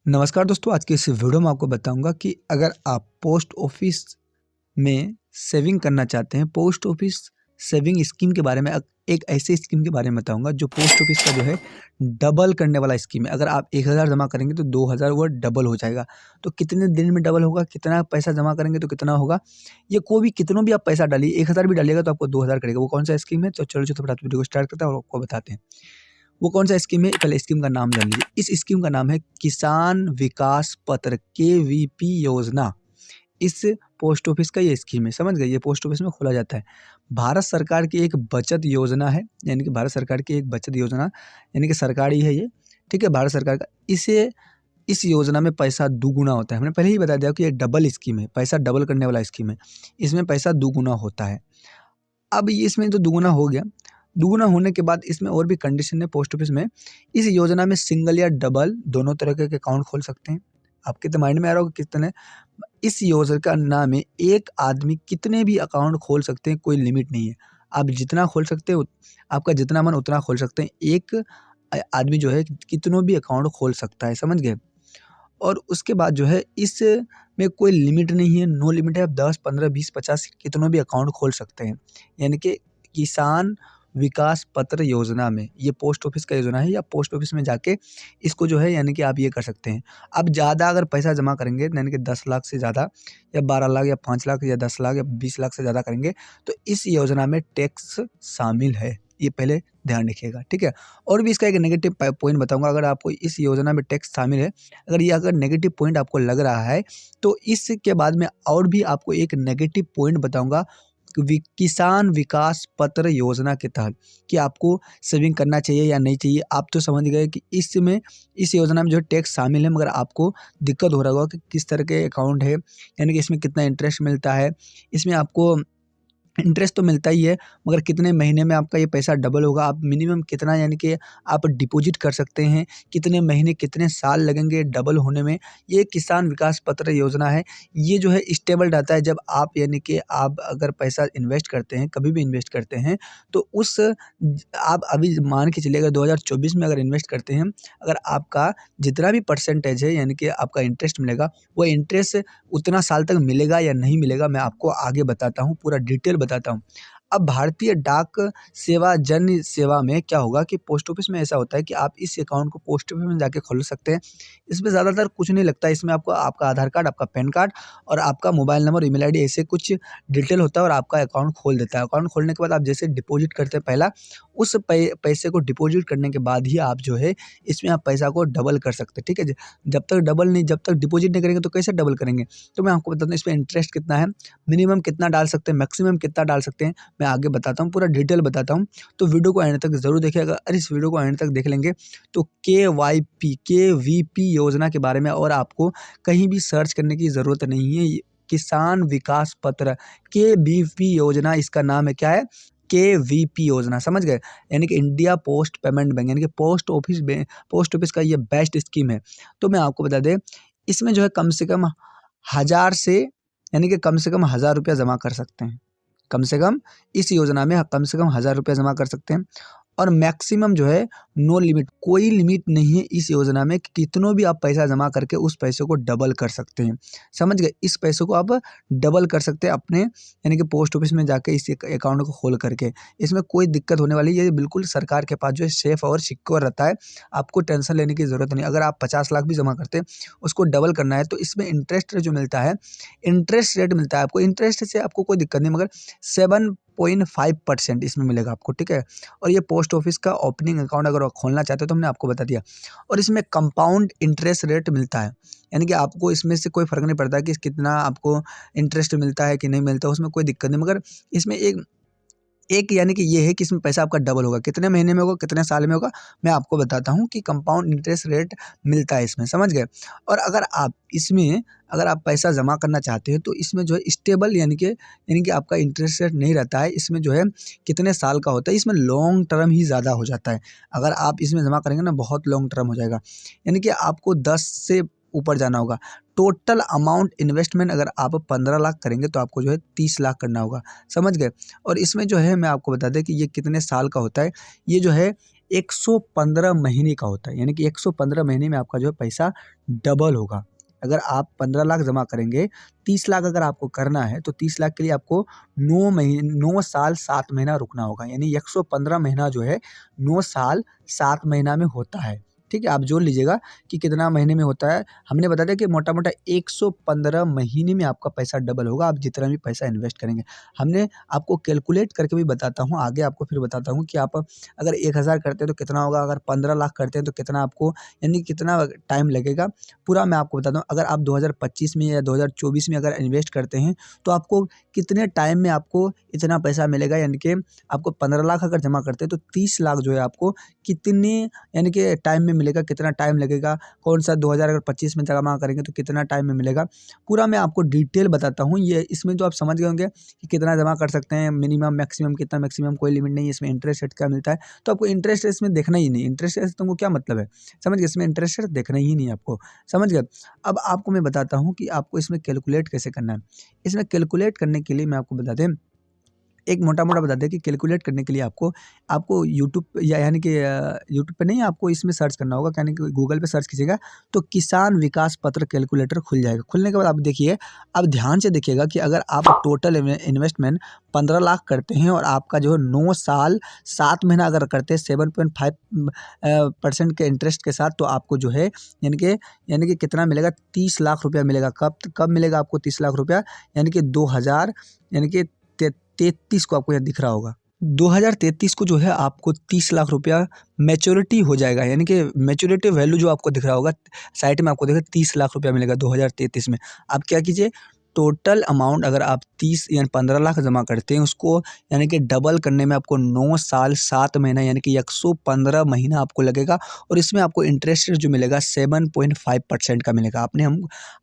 नमस्कार दोस्तों, आज के इस वीडियो में आपको बताऊंगा कि अगर आप पोस्ट ऑफिस में सेविंग करना चाहते हैं, पोस्ट ऑफिस सेविंग स्कीम के बारे में एक ऐसे स्कीम के बारे में बताऊंगा जो पोस्ट ऑफिस का जो है डबल करने वाला स्कीम है। अगर आप 1000 जमा करेंगे तो 2000 वो डबल हो जाएगा। तो कितने दिन में डबल होगा, कितना पैसा जमा करेंगे तो कितना होगा, ये कोई भी कितनों भी आप पैसा डालिए, 1000 भी डालिएगा तो आपको 2000 करेगा। वो कौन सा स्कीम है, तो चलो फटाफट वीडियो को स्टार्ट करते हैं और आपको बताते हैं वो कौन सा स्कीम है। पहले स्कीम का नाम जान लीजिए। इस स्कीम का नाम है किसान विकास पत्र, केवीपी योजना। इस पोस्ट ऑफिस का ये स्कीम है, समझ गए। ये पोस्ट ऑफिस में खोला जाता है। भारत सरकार की एक बचत योजना है, यानी कि भारत सरकार की एक बचत योजना, यानी कि सरकारी है ये, ठीक है, भारत सरकार का। इस योजना में पैसा दुगुना होता है। हमने पहले ही बता दिया कि ये डबल स्कीम है, पैसा डबल करने वाला स्कीम है। इसमें पैसा दुगुना होता है। अब ये इसमें तो दुगुना हो गया। दुगुना होने के बाद इसमें और भी कंडीशन है पोस्ट ऑफिस में। इस योजना में सिंगल या डबल दोनों तरह के अकाउंट खोल सकते हैं। आपके तो माइंड में आ रहा होगा कितने। इस योजना का नाम है एक आदमी कितने भी अकाउंट खोल सकते हैं, कोई लिमिट नहीं है। आप जितना खोल सकते हो, आपका जितना मन उतना खोल सकते हैं। एक आदमी जो है कितनों भी अकाउंट खोल सकता है, समझ गए। और उसके बाद जो है इसमें कोई लिमिट नहीं है, नो लिमिट है। आप 10, 15, 20, 50 कितनों भी अकाउंट खोल सकते हैं। यानी कि किसान विकास पत्र योजना में, ये पोस्ट ऑफिस का योजना है, या पोस्ट ऑफिस में जाके इसको जो है यानी कि आप ये कर सकते हैं। अब ज़्यादा अगर पैसा जमा करेंगे, यानी कि 10 लाख से ज़्यादा, या 12 लाख या 5 लाख या 10 लाख या 20 लाख से ज़्यादा करेंगे तो इस योजना में टैक्स शामिल है। ये पहले ध्यान रखिएगा, ठीक है। और भी इसका एक नेगेटिव पॉइंट बताऊंगा। अगर आपको इस योजना में टैक्स शामिल है, अगर नेगेटिव पॉइंट आपको लग रहा है, तो इसके बाद में और भी आपको एक नेगेटिव पॉइंट बताऊंगा किसान विकास पत्र योजना के तहत, कि आपको सेविंग करना चाहिए या नहीं चाहिए। आप तो समझ गए कि इस योजना में जो टैक्स शामिल है, मगर आपको दिक्कत हो रहा होगा कि किस तरह के अकाउंट है, यानी कि इसमें कितना इंटरेस्ट मिलता है। इसमें आपको इंटरेस्ट तो मिलता ही है, मगर कितने महीने में आपका ये पैसा डबल होगा, आप मिनिमम कितना यानी कि आप डिपॉजिट कर सकते हैं, कितने महीने कितने साल लगेंगे डबल होने में। ये किसान विकास पत्र योजना है। ये जो है स्टेबल रहता है। जब आप यानी कि आप अगर पैसा इन्वेस्ट करते हैं, कभी भी इन्वेस्ट करते हैं, तो आप अभी मान के चलिए अगर 2024 में अगर इन्वेस्ट करते हैं, अगर आपका जितना भी परसेंटेज है यानी कि आपका इंटरेस्ट मिलेगा, वो इंटरेस्ट उतना साल तक मिलेगा या नहीं मिलेगा, मैं आपको आगे बताता हूँ, पूरा डिटेल बताता हूँ। अब भारतीय डाक सेवा जन सेवा में क्या होगा कि पोस्ट ऑफिस में ऐसा होता है कि आप इस अकाउंट को पोस्ट ऑफिस में जाके खोल सकते हैं। इसमें ज़्यादातर कुछ नहीं लगता है। इसमें आपको आपका आधार कार्ड, आपका पैन कार्ड और आपका मोबाइल नंबर, ईमेल आईडी, ऐसे कुछ डिटेल होता है और आपका अकाउंट खोल देता है। अकाउंट खोलने के बाद आप जैसे डिपॉजिट करते हैं पहला, उस पैसे को डिपॉजिट करने के बाद ही आप जो है इसमें आप पैसा को डबल कर सकते हैं, ठीक है। जब तक डिपॉजिट नहीं करेंगे तो कैसे डबल करेंगे। तो मैं आपको बताता हूँ इसमें इंटरेस्ट कितना है, मिनिमम कितना डाल सकते हैं, मैक्सिमम कितना डाल सकते हैं, मैं आगे बताता हूँ, पूरा डिटेल बताता हूँ। तो वीडियो को एंड तक ज़रूर देखिएगा। अगर इस वीडियो को एंड तक देख लेंगे तो केवीपी योजना के बारे में और आपको कहीं भी सर्च करने की ज़रूरत नहीं है। किसान विकास पत्र, केवीपी योजना, इसका नाम है, क्या है, केवीपी योजना, समझ गए। यानी कि इंडिया पोस्ट पेमेंट बैंक, यानी कि पोस्ट ऑफिस का ये बेस्ट स्कीम है। तो मैं आपको बता दें, इसमें जो है कम से कम 1000 से, यानी कि कम से कम 1000 रुपया जमा कर सकते हैं। कम से कम इस योजना में कम से कम 1000 रुपया जमा कर सकते हैं। और मैक्सिमम जो है नो लिमिट, कोई लिमिट नहीं है इस योजना में कि कितनों भी आप पैसा जमा करके उस पैसे को डबल कर सकते हैं, समझ गए। इस पैसे को आप डबल कर सकते हैं अपने, यानी कि पोस्ट ऑफिस में जाके इस अकाउंट को खोल करके। इसमें कोई दिक्कत होने वाली, ये बिल्कुल सरकार के पास जो है सेफ और सिक्योर रहता है। आपको टेंशन लेने की ज़रूरत नहीं। अगर आप 50 लाख भी जमा करते हैं, उसको डबल करना है, तो इसमें इंटरेस्ट जो मिलता है, इंटरेस्ट रेट मिलता है आपको। इंटरेस्ट से आपको कोई दिक्कत नहीं, मगर 7.5% इसमें मिलेगा आपको, ठीक है। और ये पोस्ट ऑफिस का ओपनिंग अकाउंट अगर आप खोलना चाहते हो तो हमने आपको बता दिया। और इसमें कंपाउंड इंटरेस्ट रेट मिलता है, यानी कि आपको इसमें से कोई फ़र्क नहीं पड़ता कि कितना आपको इंटरेस्ट मिलता है कि नहीं मिलता, उसमें कोई दिक्कत नहीं। मगर इसमें एक यानी कि ये है कि इसमें पैसा आपका डबल होगा। कितने महीने में होगा, कितने साल में होगा, मैं आपको बताता हूँ कि कंपाउंड इंटरेस्ट रेट मिलता है इसमें, समझ गए। और अगर आप पैसा जमा करना चाहते हैं तो इसमें जो है स्टेबल, यानी कि आपका इंटरेस्ट रेट नहीं रहता है। इसमें जो है कितने साल का होता है, इसमें लॉन्ग टर्म ही ज़्यादा हो जाता है। अगर आप इसमें जमा करेंगे ना, बहुत लॉन्ग टर्म हो जाएगा, यानी कि आपको 10 से ऊपर जाना होगा। टोटल अमाउंट इन्वेस्टमेंट अगर आप 15 लाख करेंगे तो आपको जो है 30 लाख करना होगा, समझ गए। और इसमें जो है मैं आपको बता दें कि ये कितने साल का होता है। ये जो है 115 महीने का होता है, यानी कि 115 महीने में आपका जो है पैसा डबल होगा। अगर आप 15 लाख जमा करेंगे, 30 लाख अगर आपको करना है तो 30 लाख के लिए आपको 9 साल 7 महीना रुकना होगा, यानी 115 महीना जो है 9 साल 7 महीना में होता है। ठीक है, आप जोड़ लीजिएगा कि कितना महीने में होता है। हमने बता दिया कि मोटा-मोटा 115 महीने में आपका पैसा डबल होगा, आप जितना भी पैसा इन्वेस्ट करेंगे। हमने आपको कैलकुलेट करके भी बताता हूँ, आगे आपको फिर बताता हूँ कि आप अगर 1000 करते हैं तो कितना होगा, अगर 15 लाख करते हैं तो कितना आपको यानी कितना टाइम लगेगा, पूरा मैं आपको बताता हूँ। अगर आप 2025 में या 2024 में अगर इन्वेस्ट करते हैं तो आपको कितने टाइम में आपको इतना पैसा मिलेगा, यानी कि आपको 15 लाख अगर जमा करते हैं तो 30 लाख जो है आपको कितने यानी कि टाइम में मिलेगा, कितना टाइम लगेगा, कौन-सा 2000 अगर 25 में जमा करेंगे तो कितना टाइम में मिलेगा, पूरा मैं आपको डिटेल बताता हूँ। ये इसमें तो आप समझ गए होंगे कि कितना जमा कर सकते हैं, मिनिमम, मैक्सिमम कितना, मैक्सिमम कोई लिमिट नहीं है, इसमें इंटरेस्ट रेट क्या मिलता है, तो आपको इंटरेस्ट रेट इसमें देखना ही नहीं, इंटरेस्ट रेट से तुमको क्या मतलब है, समझ गए? इसमें इंटरेस्ट रेट देखना ही नहीं है आपको, समझ गए? अब आपको मैं बताता हूँ कि आपको इसमें कैलकुलेट कैसे करना है। इसमें कैलकुलेट करने के लिए मैं आपको बता दें, एक मोटा-मोटा बता दें कि कैलकुलेट करने के लिए आपको आपको यूट्यूब या यानी कि यूट्यूब पे नहीं, आपको इसमें सर्च करना होगा, यानी कि गूगल पे सर्च कीजिएगा तो किसान विकास पत्र कैलकुलेटर खुल जाएगा। खुलने के बाद आप देखिए, अब ध्यान से देखिएगा कि अगर आप टोटल इन्वेस्टमेंट 15 लाख करते हैं और आपका जो है 9 साल 7 महीना अगर करते हैं 7.5 % के इंटरेस्ट के साथ, तो आपको जो है यानी कि कितना मिलेगा, 30 लाख रुपया मिलेगा। कब मिलेगा आपको 30 लाख रुपया? यानी कि 2000 यानी कि 33 को आपको यहाँ दिख रहा होगा। 2033 को जो है आपको 30 लाख रुपया मैच्योरिटी हो जाएगा, यानी कि मैच्योरिटी वैल्यू जो आपको दिख रहा होगा साइड में, आपको देखिए 30 लाख रुपया मिलेगा 2033 में। आप क्या कीजिए, टोटल अमाउंट अगर आप 30 यानी 15 लाख जमा करते हैं, उसको यानी कि डबल करने में आपको 9 साल 7 महीना यानी कि 115 महीना आपको लगेगा, और इसमें आपको इंटरेस्ट रेट जो मिलेगा 7.5% का मिलेगा।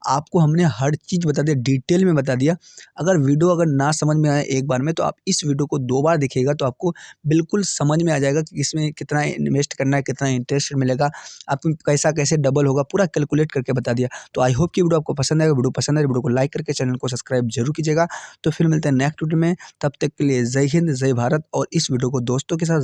आपको हमने हर चीज़ बता दिया, डिटेल में बता दिया। अगर वीडियो अगर ना समझ में आए एक बार में, तो आप इस वीडियो को 2 बार देखिएगा तो आपको बिल्कुल समझ में आ जाएगा कि इसमें कितना इन्वेस्ट करना है, कितना इंटरेस्ट मिलेगा, आपको पैसा कैसे डबल होगा, पूरा कैलकुलेट करके बता दिया। तो आई होप कि वीडियो आपको पसंद आएगा। वीडियो पसंद आए वीडियो को लाइक करके चैनल को सब्सक्राइब जरूर कीजिएगा। तो फिर मिलते हैं नेक्स्ट वीडियो में, तब तक के लिए जय हिंद, जय भारत, और इस वीडियो को दोस्तों के साथ